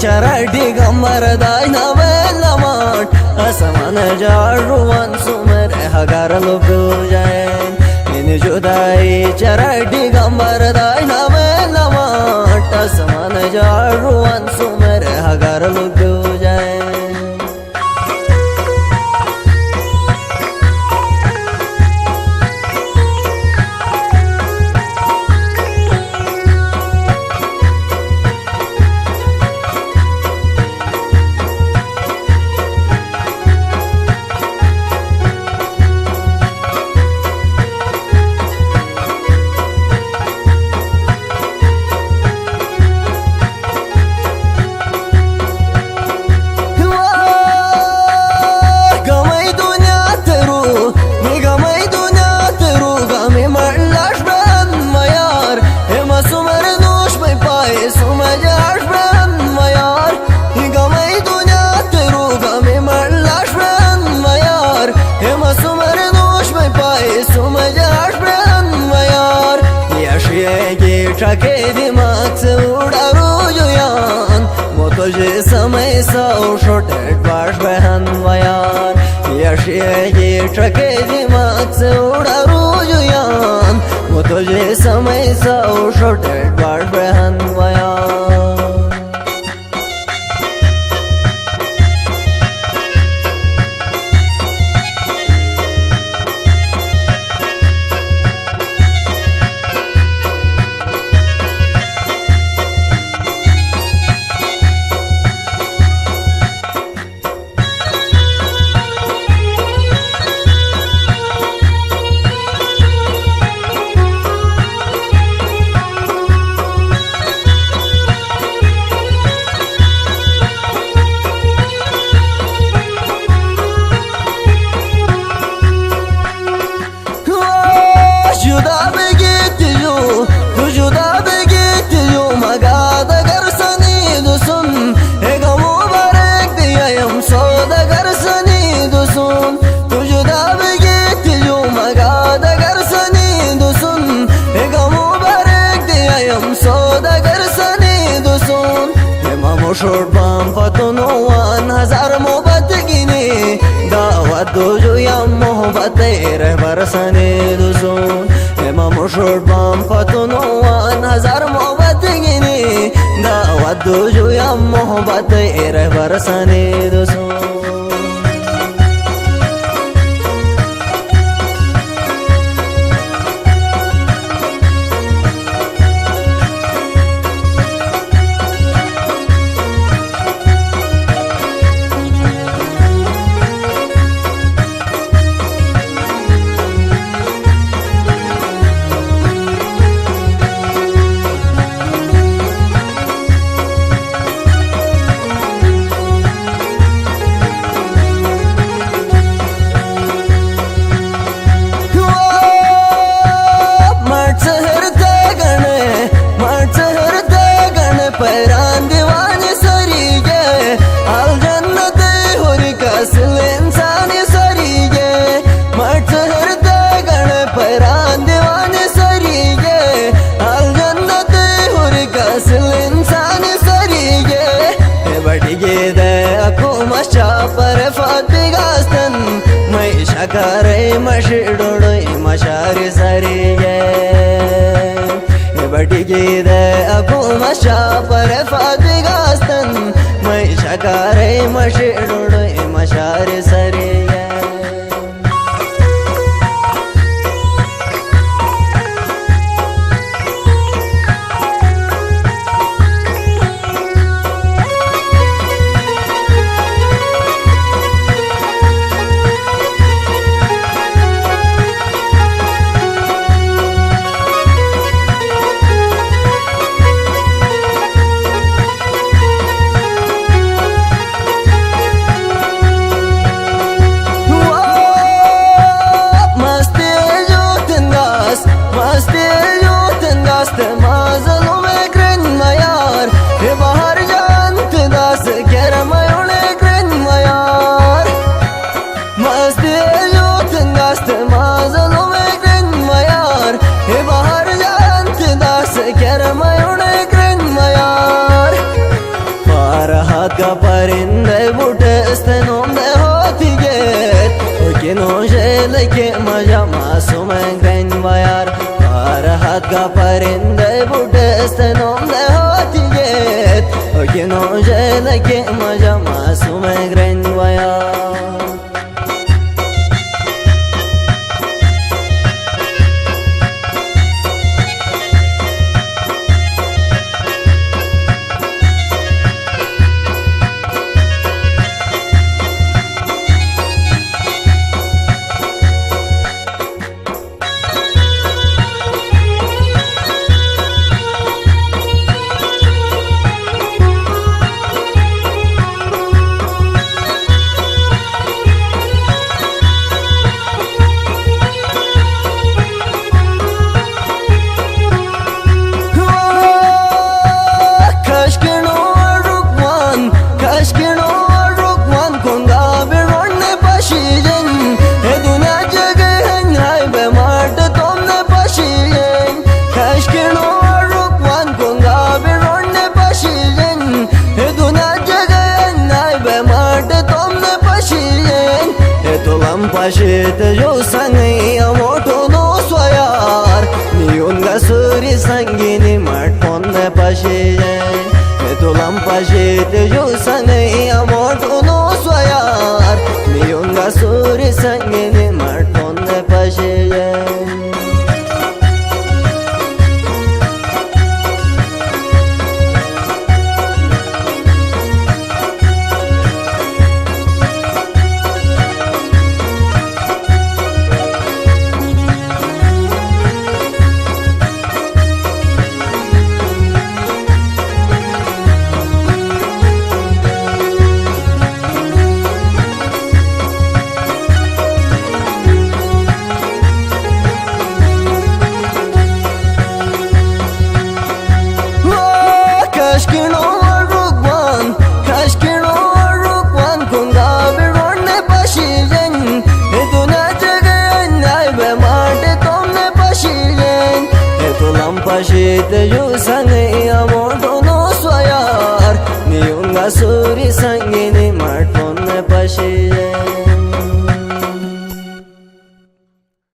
चरडी गमर दाय नवेलमाट असमान जारुवन सुमर हगर लुगु जाए इन जुदाई चरडी गमर दाय नवेलमाट असमान जारुवन सुमर हगर लुगु जाए ट्रके दिमाग से उड़ा रुजुयान वो तुझे समय सा छोटे बाश बहन वयार ये ट्रके दिमाग से उड़ा रुजुयान वो तुझे समय सा छोटे बाश बहन वयार शोट बम फतनो 1000 मोहब्बत गिने दावत दो जो या मोहब्बत रहबर सने दुसोन मामो शोट बम फतनो 1000 मोहब्बत गिने दावत दो जो या मोहब्बत रहबर सने दुसोन पर फातिगास्तन मैं शकरे मशिडोड़ोई मशारी सरिये बटी गीदे अबू मशा पर फातिगास्तन मैं शकरे मशिडोड़ोई मशारी सरिये jele ke maja masum gren vayar Parahat ga parinde budeste nom ne hotiget Okino jele ke maja masum gren vayar Pashit jo sangai amoto no swayar Niyun ga suri sangini mat ponne pashiye Etulam pashit jo sangai amoto no swayar Niyun ga suri sangini mat ponne pashiye Pashit jo sangai amoto no swayar Niyun ga suri sangini mat ponne pashiye